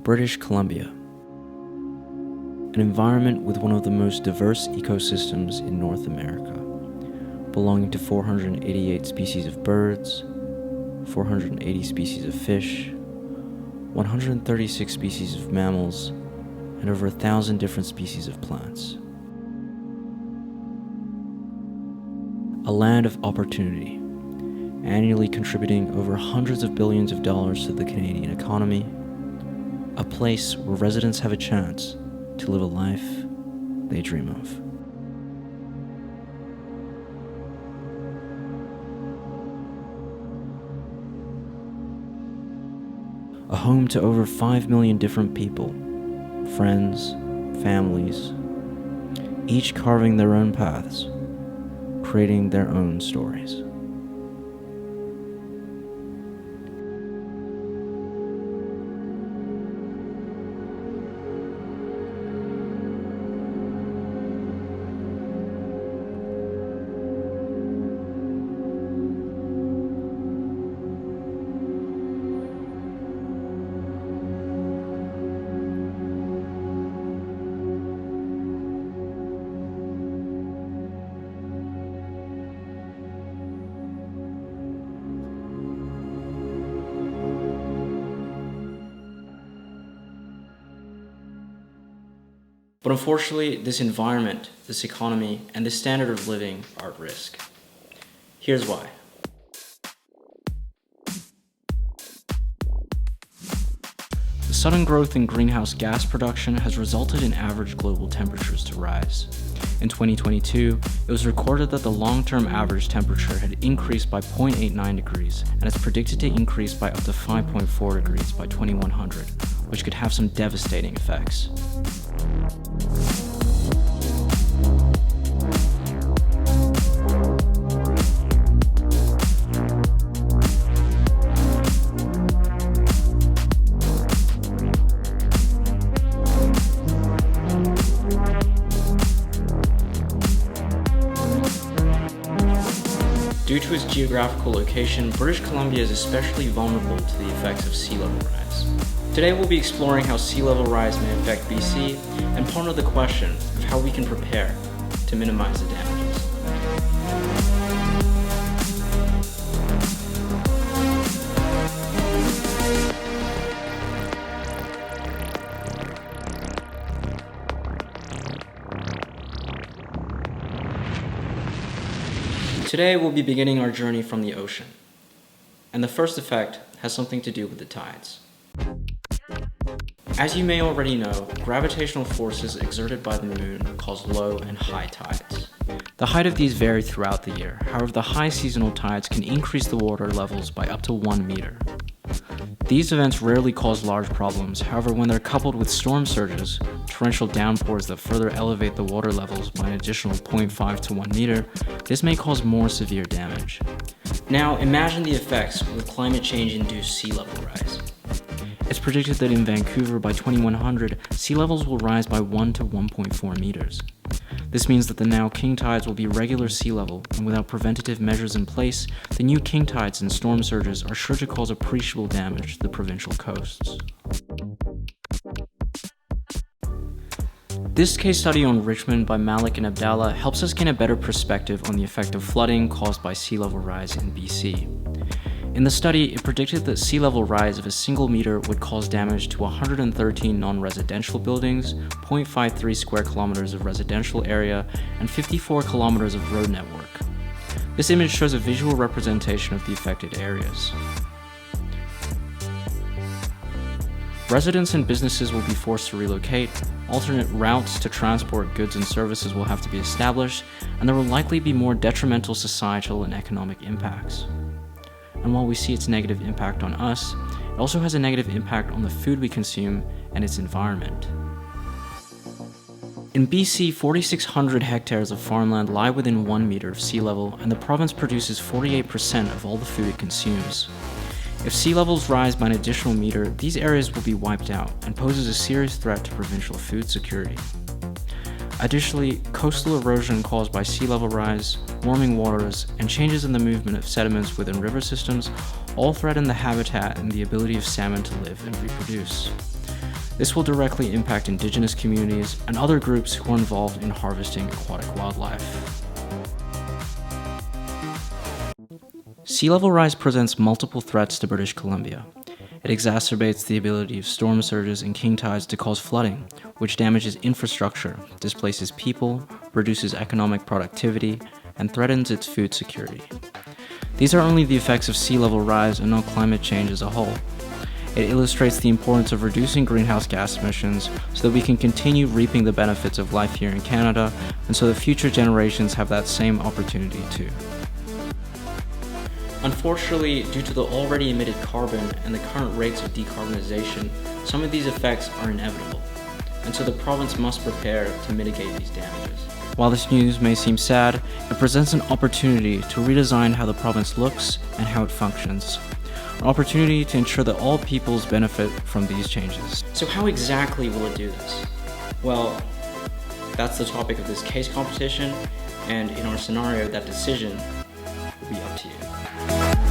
British Columbia, an environment with one of the most diverse ecosystems in North America, belonging to 488 species of birds, 480 species of fish, 136 species of mammals, and over 1,000 different species of plants. A land of opportunity, annually contributing over hundreds of billions of dollars to the Canadian economy, a place where residents have a chance to live a life they dream of. A home to over 5 million different people, friends, families, each carving their own paths, creating their own stories. But unfortunately, this environment, this economy, and this standard of living are at risk. Here's why. The sudden growth in greenhouse gas production has resulted in average global temperatures to rise. In 2022, it was recorded that the long-term average temperature had increased by 0.89 degrees, and is predicted to increase by up to 5.4 degrees by 2100, which could have some devastating effects. Due to its geographical location, British Columbia is especially vulnerable to the effects of sea level rise. Today we'll be exploring how sea level rise may affect BC and ponder the question of how we can prepare to minimize the damages. Today we'll be beginning our journey from the ocean, and the first effect has something to do with the tides. As you may already know, gravitational forces exerted by the moon cause low and high tides. The height of these vary throughout the year, however the high seasonal tides can increase the water levels by up to 1 meter. These events rarely cause large problems, however when they're coupled with storm surges, torrential downpours that further elevate the water levels by an additional 0.5 to 1 meter, this may cause more severe damage. Now imagine the effects with climate change-induced sea level rise. It's predicted that in Vancouver by 2100, sea levels will rise by 1 to 1.4 meters. This means that the now king tides will be regular sea level, and without preventative measures in place, the new king tides and storm surges are sure to cause appreciable damage to the provincial coasts. This case study on Richmond by Malik and Abdallah helps us gain a better perspective on the effect of flooding caused by sea level rise in BC. In the study, it predicted that sea level rise of a single meter would cause damage to 113 non-residential buildings, 0.53 square kilometers of residential area, and 54 kilometers of road network. This image shows a visual representation of the affected areas. Residents and businesses will be forced to relocate, alternate routes to transport goods and services will have to be established, and there will likely be more detrimental societal and economic impacts. And while we see its negative impact on us, it also has a negative impact on the food we consume and its environment. In BC, 4,600 hectares of farmland lie within 1 meter of sea level, and the province produces 48% of all the food it consumes. If sea levels rise by an additional meter, these areas will be wiped out and poses a serious threat to provincial food security. Additionally, coastal erosion caused by sea level rise, warming waters, and changes in the movement of sediments within river systems all threaten the habitat and the ability of salmon to live and reproduce. This will directly impact indigenous communities and other groups who are involved in harvesting aquatic wildlife. Sea level rise presents multiple threats to British Columbia. It exacerbates the ability of storm surges and king tides to cause flooding, which damages infrastructure, displaces people, reduces economic productivity, and threatens its food security. These are only the effects of sea level rise and not climate change as a whole. It illustrates the importance of reducing greenhouse gas emissions so that we can continue reaping the benefits of life here in Canada, and so that future generations have that same opportunity too. Unfortunately, due to the already emitted carbon and the current rates of decarbonization, some of these effects are inevitable, and so the province must prepare to mitigate these damages. While this news may seem sad, it presents an opportunity to redesign how the province looks and how it functions. An opportunity to ensure that all peoples benefit from these changes. So how exactly will it do this? Well, that's the topic of this case competition, and in our scenario, that decision will be up to you.